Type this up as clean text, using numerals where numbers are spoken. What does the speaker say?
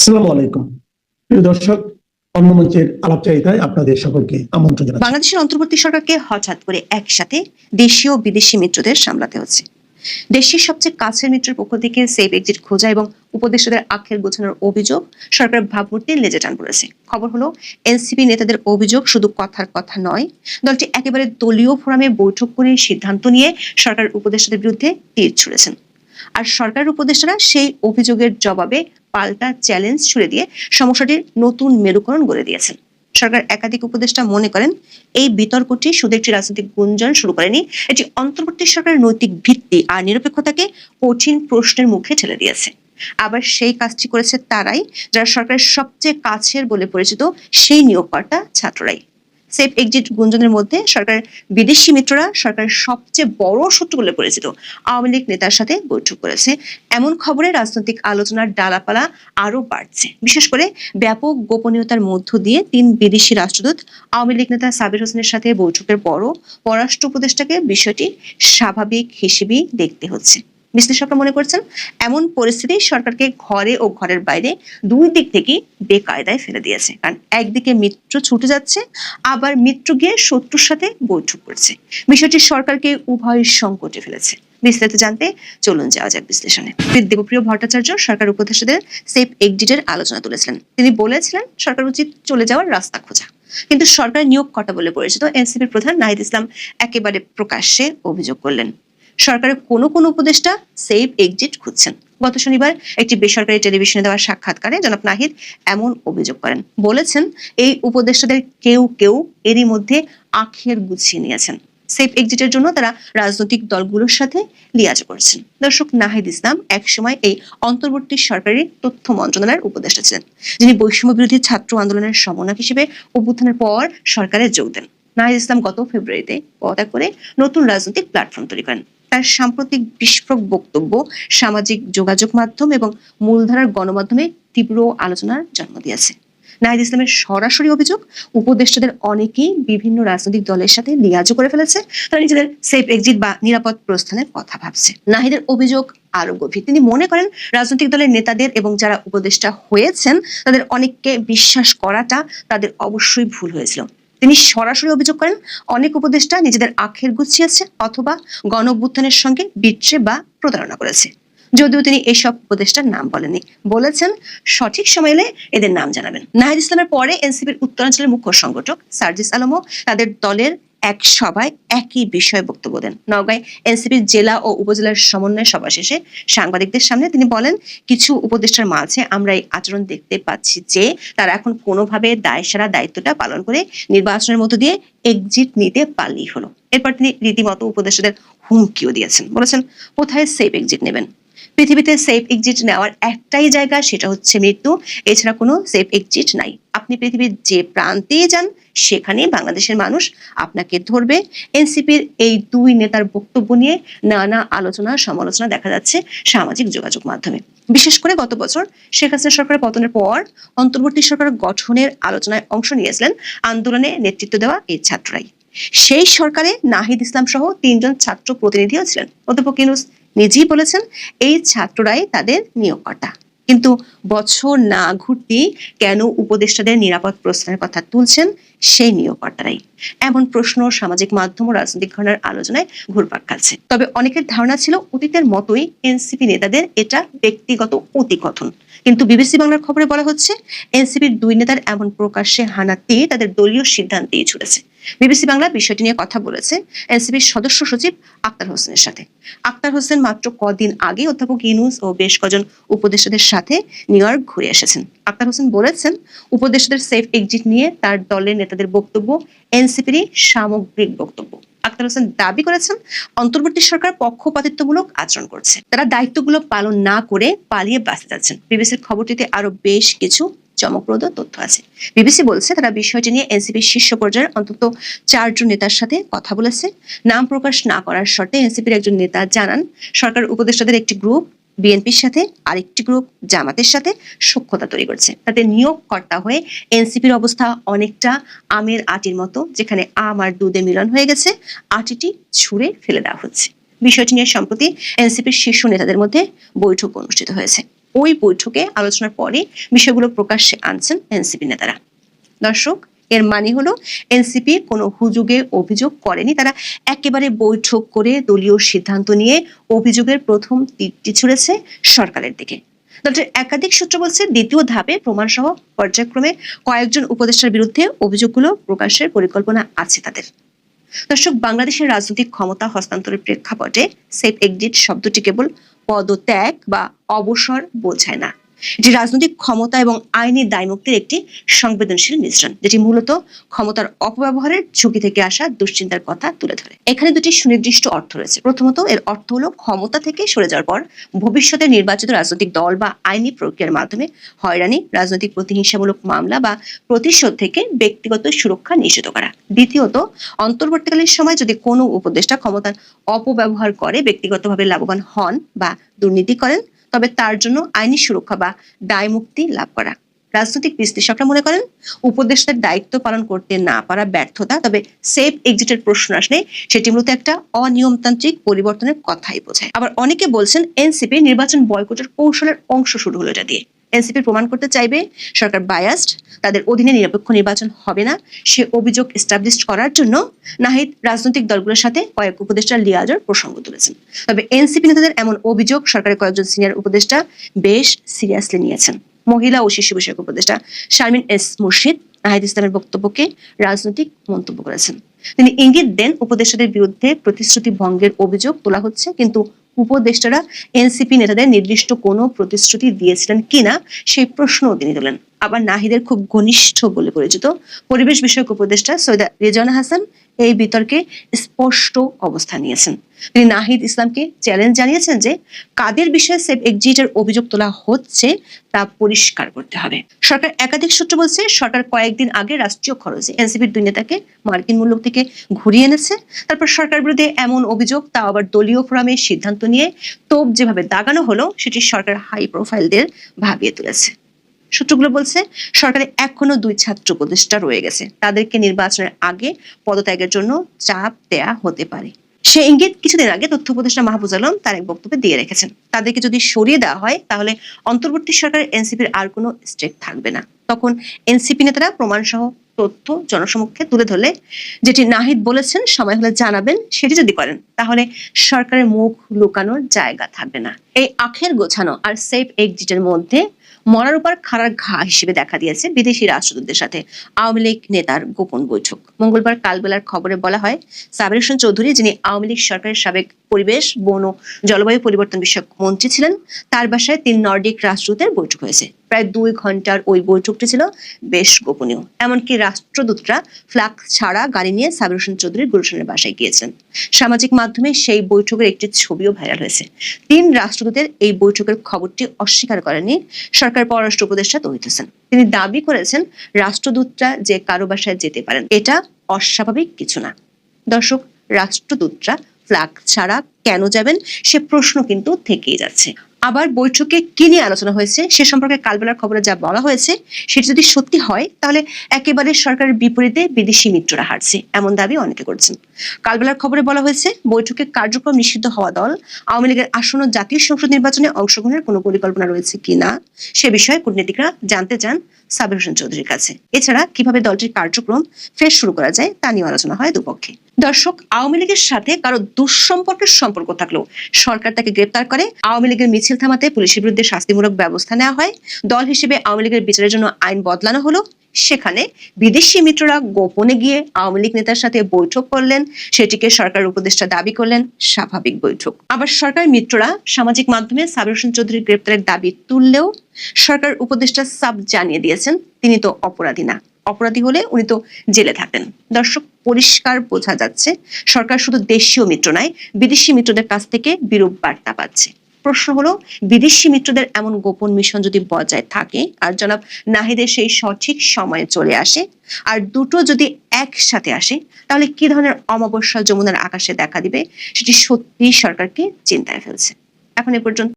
আসসালামু আলাইকুম প্রিয় দর্শক, অন্য মঞ্চের আলাপচারিতায় আপনাদের সকলকে আমন্ত্রণ জানাচ্ছি। বাংলাদেশের অন্তর্বর্তী সরকারকে হঠাৎ করে একসাথে দেশীয় ও বিদেশি মিত্রদের সামলাতে হচ্ছে। দেশের সবচেয়ে কাছের মিত্রের পক্ষ থেকে সেফ এক্সিট খোঁজা এবং উপদেষ্টাদের আখের গোছানোর অভিযোগ সরকার ভাবমূর্তির লেজে টান পড়েছে। খবর হলো, এনসিপি নেতাদের অভিযোগ শুধু কথার কথা নয়, দলটি একেবারে দলীয় ফোরামে বৈঠক করে সিদ্ধান্ত নিয়ে সরকার উপদেষ্টাদের বিরুদ্ধে তীর ছুড়েছেন। আর সরকার উপদেষ্টারা সেই অভিযোগের জবাবে পাল্টা চ্যালেঞ্জ ছুড়ে দিয়ে সমস্যাটির নতুন মেরুকরণ গড়ে দিয়েছেন। সরকার একাধিক উপদেষ্টা মনে করেন, এই বিতর্কটি শুধু একটি রাজনৈতিক গুঞ্জন শুরু করেনি, এটি অন্তর্বর্তী সরকারের নৈতিক ভিত্তি আর নিরপেক্ষতাকে কঠিন প্রশ্নের মুখে ঠেলে দিয়েছে। আবার সেই কাজটি করেছে তারাই যারা সরকারের সবচেয়ে কাছের বলে পরিচিত সেই নিয়োগকর্তা ছাত্ররাই। সেফ এক্সিট গুঞ্জনের মধ্যে সরকারের বিদেশি মিত্ররা সরকারের সবচেয়ে বড় শত্রু বলে পরিচিত আওয়ামী লীগ নেতার সাথে বৈঠক করেছে। এমন খবরে রাজনৈতিক আলোচনার ডালাপালা আরো বাড়ছে। বিশেষ করে ব্যাপক গোপনীয়তার মধ্য দিয়ে ৩ বিদেশি রাষ্ট্রদূত আওয়ামী লীগ নেতা সাবির হোসেনের সাথে বৈঠকের পরও পররাষ্ট্র উপদেষ্টাকে বিষয়টি স্বাভাবিক হিসেবেই দেখতে হচ্ছে। বিশ্লেষকরা মনে করছেন, এমন পরিস্থিতি সরকারকে ঘরে ও ঘরের বাইরে দুই দিক থেকেই বেকায়দায় ফেলে দিয়েছে। কারণ একদিকে মিত্র ছুটে যাচ্ছে, আবার মিত্র গিয়ে শত্রুর সাথে বৈঠক করছে। বিষয়টি সরকারকে উভয় সংকটে ফেলেছে। বিস্তারিত জানতে চলুন যাওয়া যাক বিশ্লেষণে। দেবপ্রিয় ভট্টাচার্য সরকার উপদেষ্টাদের সেফ এক্সিটের আলোচনা তুলেছিলেন। তিনি বলেছিলেন, সরকার উচিত চলে যাওয়ার রাস্তা খোঁজা। কিন্তু সরকার নিয়োগকর্তা বলে পরিচিত এনসিপির প্রধান নাহিদ ইসলাম একেবারে প্রকাশ্যে অভিযোগ করলেন, সরকারের কোনো কোনো উপদেষ্টা সেফ এক্সিট খুঁজছেন। গত শনিবার একটি বেসরকারি টেলিভিশনে দেওয়া সাক্ষাৎকারে জনাব নাহিদ এমন অভিযোগ করেন। বলেছেন, এই উপদেষ্টাদের কেউ কেউ এরই মধ্যে আখের গুছিয়ে নিয়েছেন। সেফ এক্সিটের জন্য তারা রাজনৈতিক দলগুলোর সাথে লিয়াজ করছেন। দর্শক, নাহিদ ইসলাম একসময় এই অন্তর্বর্তী সরকারের তথ্য মন্ত্রণালয়ের উপদেষ্টা ছিলেন, যিনি বৈষম্য বিরোধী ছাত্র আন্দোলনের সমন্বয়ক হিসেবে অভ্যুত্থানের পর সরকারে যোগ দেন। নাহিদ ইসলাম গত ফেব্রুয়ারিতে পদত্যাগ করে নতুন রাজনৈতিক প্ল্যাটফর্ম তৈরি করেন। তার সাম্প্রতিক বিস্ফোরক বক্তব্য সামাজিক যোগাযোগ মাধ্যম এবং মূলধারার গণমাধ্যমে তীব্র আলোচনার জন্ম দিয়েছে। নাহিদ ইসলামের সরাসরি অভিযোগ, উপদেষ্টাদের অনেকেই বিভিন্ন রাজনৈতিক দলের সাথে লিয়াজও করে ফেলেছে। তারা নিজেদের সেফ এক্সিট বা নিরাপদ প্রস্থানের কথা ভাবছে। নাহিদের অভিযোগ আরো গভীর। তিনি মনে করেন, রাজনৈতিক দলের নেতাদের এবং যারা উপদেষ্টা হয়েছেন তাদের অনেককে বিশ্বাস করাটা তাদের অবশ্যই ভুল হয়েছিল। তিনি সরাসরি অভিযোগ করেন, অনেক উপদেষ্টা নিজেদের আখের গুছিয়েছে অথবা গণঅভ্যুত্থানের সঙ্গে বিট্রে বা প্রতারণা করেছে। যদিও তিনি এসব উপদেষ্টার নাম বলেননি, বলেছেন সঠিক সময় এলে এদের নাম জানাবেন। নাহিদ ইসলামের পরে এনসিপির উত্তরাঞ্চলের মুখ্য সংগঠক সার্জিস আলমও তাদের দলের এক সভায় একই বিষয়ে বক্তব্য দেন। নওগাঁয় এনসিপির জেলা ও উপজেলার সমন্বয় সভা শেষে সাংবাদিকদের সামনে তিনি বলেন, কিছু উপদেষ্টার মাঝে আমরা এই আচরণ দেখতে পাচ্ছি যে তারা এখন কোনোভাবে দায়সারা দায়িত্বটা পালন করে নির্বাচনের মধ্য দিয়ে এক্সিট নিতে পারলেই হলো। এরপর তিনি রীতিমতো উপদেষ্টাদের হুমকিও দিয়েছেন। বলেছেন, কোথায় সেফ এক্সিট নেবেন? পৃথিবীতে সেফ এক্সিট নেওয়ার একটাই জায়গা, সেটা হচ্ছে মৃত্যু। এছাড়া কোনো সেফ এক্সিট নাই। আপনি পৃথিবীর যে প্রান্তেই যান সেখানে বাংলাদেশের মানুষ আপনাকে ধরবে। এনসিপির এই দুই নেতার বক্তব্য নিয়ে নানা আলোচনা সমালোচনা দেখা যাচ্ছে সামাজিক যোগাযোগ মাধ্যমে। বিশেষ করে গত বছর শেখ হাসিনা সরকারের পতনের পর অন্তর্বর্তী সরকার গঠনের আলোচনায় অংশ নিয়েছিলেন আন্দোলনে নেতৃত্ব দেওয়া এই ছাত্ররাই। সেই সরকারে নাহিদ ইসলাম সহ 3 জন ছাত্র প্রতিনিধিও ছিলেন। অধ্যাপক ইউনূস নিজেই বলেছেন, এই ছাত্ররাই তাদের নিয়োগকর্তা। কিন্তু বছর না ঘুরতেই কেন উপদেষ্টাদের নিরাপদ প্রস্থানের কথা তুলছেন সেই নিয়োগকর্তারাই? এমন প্রশ্ন সামাজিক মাধ্যম ও রাজনৈতিক ঘটনার আলোচনায় ঘুরপাক খাচ্ছে। তবে অনেকের ধারণা ছিল, অতীতের মতোই এনসিপি নেতাদের এটা ব্যক্তিগত অতিকথন। কিন্তু বিবিসি বাংলার খবরে বলা হচ্ছে, এনসিপির 2 নেতার এমন প্রকাশ্যে হানাতে তাদের দলীয় সিদ্ধান্তেই ছুটেছে। বিবিসি বাংলা বিষয়টি নিয়ে কথা বলেছে এনসিপির সদস্য সচিব আক্তার হোসেনের সাথে। আক্তার হোসেন মাত্র কদিন আগে অধ্যাপক ইউনূস ও বেশ কজন উপদেষ্টাদের সাথে নিউ ইয়র্ক ঘুরে এসেছেন। আক্তার হোসেন বলেছেন, উপদেষ্টাদের সেফ এক্সিট নিয়ে তার দলের নেতাদের বক্তব্য এনসিপির সামগ্রিক বক্তব্য। আক্তার হোসেন দাবি করেছেন, অন্তর্বর্তী সরকার পক্ষপাতিত্বমূলক আচরণ করছে। তারা দায়িত্বগুলো পালন না করে পালিয়ে বাঁচতে যাচ্ছেন। বিবিসির খবরটিতে আরো বেশ কিছু চমকপ্রদ তথ্য আছে। বিবিসি বলছে, তারা বিষয়টি নিয়ে এনসিপির শীর্ষ পর্যায়ের অন্তত 4 জন নেতার সাথে কথা বলেছে। নাম প্রকাশ না করার শর্তে এনসিপির একজন নেতা জানান, সরকার উপদেষ্টাদের একটি গ্রুপ বিএনপির সাথে আরেকটি গ্রুপ জামাতের সাথে সখ্যতা তৈরি করছে। তাতে নিয়োগকর্তা হয়ে এনসিপির অবস্থা অনেকটা আমের আটির মতো, যেখানে আম আর দুধে মিলন হয়ে গেছে, আটিটি ছুঁড়ে ফেলে দেওয়া হচ্ছে। বিষয়টি নিয়ে সম্প্রতি এনসিপির শীর্ষ নেতাদের মধ্যে বৈঠক অনুষ্ঠিত হয়েছে। ওই বৈঠকে আলোচনার পরে বিষয়গুলো প্রকাশ্যে আনছেন এনসিপি নেতারা। দর্শক, এর মানে হলো এনসিপি কোনো হুজুগে অভিযোগ করেনি, তারা একেবারে বৈঠক করে দলীয় সিদ্ধান্ত নিয়ে অভিযোগের প্রথম তীরটি ছুড়েছে সরকারের দিকে। দলটির একাধিক সূত্র বলছে দ্বিতীয় ধাপে প্রমাণসহ পর্যায়ক্রমে কয়েকজন উপদেষ্টার বিরুদ্ধে অভিযোগগুলো প্রকাশের পরিকল্পনা আছে তাদের। দর্শক, বাংলাদেশের রাজনৈতিক ক্ষমতা হস্তান্তরের প্রেক্ষাপটে সেফ এক্সিট শব্দটি কেবল পদত্যাগ বা অবসর বোঝায় না, এটি রাজনৈতিক ক্ষমতা এবং আইনি দায়মুক্তির একটি সংবেদনশীল মিশ্রণ, যেটি মূলত ক্ষমতার অপব্যবহারের ঝুঁকি থেকে আসা দুশ্চিন্তার কথা তুলে ধরে। এখানে দুটি সুনির্দিষ্ট অর্থ রয়েছে। প্রথমত, এর অর্থ হলো ক্ষমতা থেকে সরে যাওয়ার পর ভবিষ্যতে নির্বাচিত রাজনৈতিক দল বা আইনি প্রক্রিয়ার মাধ্যমে হয়রানি, রাজনৈতিক প্রতিহিংসামূলক মামলা বা প্রতিশোধ থেকে ব্যক্তিগত সুরক্ষা নিশ্চিত করা। দ্বিতীয়ত, অন্তর্বর্তীকালীন সময় যদি কোনো উপদেষ্টা ক্ষমতার অপব্যবহার করে ব্যক্তিগতভাবে লাভবান হন বা দুর্নীতি করেন, তবে তার জন্য আইনি সুরক্ষা বা দায় মুক্তি লাভ করা। রাজনৈতিক বিশ্লেষকরা মনে করেন উপদেষ্টার দায়িত্ব পালন করতে না পারা ব্যর্থতা, তবে সেফ এক্সিটের প্রশ্ন আসলে সেটি মূলত একটা অনিয়মতান্ত্রিক পরিবর্তনের কথাই বোঝায়। আবার অনেকে বলছেন এনসিপি নির্বাচন বয়কটের কৌশলের অংশ শুরু হলো এটা দিয়ে। এনসিপি প্রমাণ করতে চাইবে সরকার বায়াসড, তাদের অধীনে নিরপেক্ষ নির্বাচন হবে না, সে অভিযোগ এস্টাবলিশ করার জন্য নাহিদ রাজনৈতিক দলগুলোর সাথে কয়েক উপদেষ্টা লিয়াজের প্রসঙ্গ তুলেছেন। তবে এনসিপি নেতাদের এমন অভিযোগ সরকারের কয়েকজন সিনিয়র উপদেষ্টা বেশ সিরিয়াসলি নিয়েছেন। মহিলা ও শিশু বিষয়ক উপদেষ্টা শারমিন এস মুর্শিদ নাহিদ ইসলামের বক্তব্যকে রাজনৈতিক মন্তব্য করেছেন। তিনি ইঙ্গিত দেন উপদেষ্টাদের বিরুদ্ধে প্রতিশ্রুতি ভঙ্গের অভিযোগ তোলা হচ্ছে, কিন্তু উপদেষ্টারা এনসিপি নেতাদের নির্দিষ্ট কোনো প্রতিশ্রুতি দিয়েছিলেন কিনা সেই প্রশ্নও তিনি তোলেন। আবার নাহিদের খুব ঘনিষ্ঠ বলে পরিচিত পরিবেশ বিষয়ক উপদেষ্টা সৈয়দা রেজওয়ানা হাসান এই বিতর্কে স্পষ্ট অবস্থান নিয়েছেন। তিনি নাহিদ ইসলামকে চ্যালেঞ্জ জানিয়েছেন যে কাদের বিষয়ে সেফ এক্সিটের অভিযোগ তোলা হচ্ছে তা পরিষ্কার করতে হবে। সরকার একাধিক সূত্র বলছে সরকার কয়েকদিন আগে রাষ্ট্রীয় খরচে এনসিপির দুই নেতাকে মার্কিন মূল্য থেকে ঘুরিয়ে এনেছে। তারপর সরকার বিরুদ্ধে এমন অভিযোগ, তা আবার দলীয় ফোরামে সিদ্ধান্ত নিয়ে তোপ যেভাবে দাগানো হলো সেটি সরকার হাই প্রোফাইলদের ভাবিয়ে তুলেছে। সূত্রগুলো বলছে সরকারে এখনো 2 ছাত্র উপদেষ্টা রয়ে গেছে, তাদেরকে নির্বাচনের আগে পদত্যাগের জন্য চাপ দেয়া হতে পারে। সে ইঙ্গিত কিছুদিন আগে তথ্য উপদেষ্টা মাহফুজ আলম তার এক বক্তব্যে দিয়ে রেখেছেন। তাদেরকে যদি সরিয়ে দেওয়া হয় তাহলে অন্তর্বর্তী সরকারের এনসিপির আর কোনো স্টেক থাকবে না। তখন এনসিপি নেতারা প্রমাণ সহ তথ্য জনসমক্ষে তুলে ধরলে যেটি নাহিদ বলেছেন সময় হলে জানাবেন, সেটি যদি করেন তাহলে সরকারের মুখ লুকানোর জায়গা থাকবে না। এই আখের গোছানো আর সেফ এক্সিটের মধ্যে মরার উপর খাড়ার ঘা হিসেবে দেখা দিয়েছে বিদেশি রাষ্ট্রদূতদের সাথে আওয়ামী লীগ নেতার গোপন বৈঠক। মঙ্গলবার কালবেলার খবরে বলা হয় সাবির হোসেন চৌধুরী, যিনি আওয়ামী লীগ সরকারের সাবেক পরিবেশ, বন ও জলবায়ু পরিবর্তন বিষয়ক মন্ত্রী ছিলেন, তার বাসায় 3 নর্ডিক রাষ্ট্রদূতের বৈঠক হয়েছে। প্রায় 2 ঘন্টার ওই বৈঠকটি ছিল বেশ গোপনীয়। এমনকি রাষ্ট্রদূতরা ফ্ল্যাগ ছাড়া গাড়ি নিয়ে সাবির হোসেন চৌধুরীর গুলশানের বাসায় গিয়েছেন। সামাজিক মাধ্যমে সেই বৈঠকের একটি ছবিও ভাইরাল হয়েছে। 3 রাষ্ট্রদূতের এই বৈঠকের খবরটি অস্বীকার করেনি সরকার পররাষ্ট্র উপদেষ্টা তৌহিদ হোসেন। তিনি দাবি করেছেন রাষ্ট্রদূতরা যে কারো বাসায় যেতে পারেন, এটা অস্বাভাবিক কিছু না। দর্শক, রাষ্ট্রদূতরা ফ্ল্যাগ ছাড়া কেন যাবেন সে প্রশ্ন কিন্তু থেকেই যাচ্ছে। আবার বৈঠকে কি নিয়ে আলোচনা হয়েছে সে সম্পর্কে কালবেলার খবরে যা বলা হয়েছে সেটি যদি সত্যি হয় তাহলে একেবারে সরকারের বিপরীতে বিদেশি মিত্ররা হারছে, এমন দাবি অনেকে করছেন। কালবেলার খবরে বলা হয়েছে বৈঠকে কার্যক্রম নিষিদ্ধ হওয়া দল আওয়ামী লীগের আসন্ন জাতীয় সংসদ নির্বাচনে অংশগ্রহণের কোনো পরিকল্পনা রয়েছে কিনা সে বিষয়ে কূটনীতিকরা জানতে চান সাবির হোসেন চৌধুরীর কাছে। এছাড়া কিভাবে দলটির কার্যক্রম ফের শুরু করা যায় তা নিয়ে আলোচনা হয় দুপক্ষে। দর্শক, আওয়ামী লীগের সাথে কারো দুঃসম্পর্কের সম্পর্ক থাকলেও সরকার তাকে গ্রেপ্তার করে, আওয়ামী লীগের মিছিল থামাতে পুলিশের বিরুদ্ধে শাস্তিমূলক ব্যবস্থা নেওয়া হয়, দল হিসেবে আওয়ামী লীগের বিচারের জন্য আইন বদলানো হলো, সেখানে বিদেশি মিত্ররা গোপনে গিয়ে আওয়ামী লীগ নেতার সাথে বৈঠক করলেন, সেটিকে সরকার উপদেষ্টা দাবি করলেন স্বাভাবিক বৈঠক। আবার সরকার মিত্ররা সামাজিক মাধ্যমে সাবির হোসেন চৌধুরীর গ্রেপ্তারের দাবি তুললেও সরকার উপদেষ্টা সাব জানিয়ে দিয়েছেন তিনি তো অপরাধী না, অপরাধী হলে উনি তো জেলে থাকতেন। দর্শক, পরিষ্কার বোঝা যাচ্ছে সরকার শুধু দেশীয় মিত্র নয়, বিদেশি মিত্রদের কাছ থেকে বিরূপ বার্তা পাচ্ছে। প্রশ্ন হলো বিদেশি মিত্রদের এমন গোপন মিশন যদি বজায় থাকে আর জনাব নাহিদের সেই সঠিক সময়ে চলে আসে আর দুটো যদি একসাথে আসে তাহলে কি ধরনের অমাবস্যা যমুনার আকাশে দেখা দিবে সেটি সত্যি সরকারকে চিন্তায় ফেলছে। এখন এ পর্যন্ত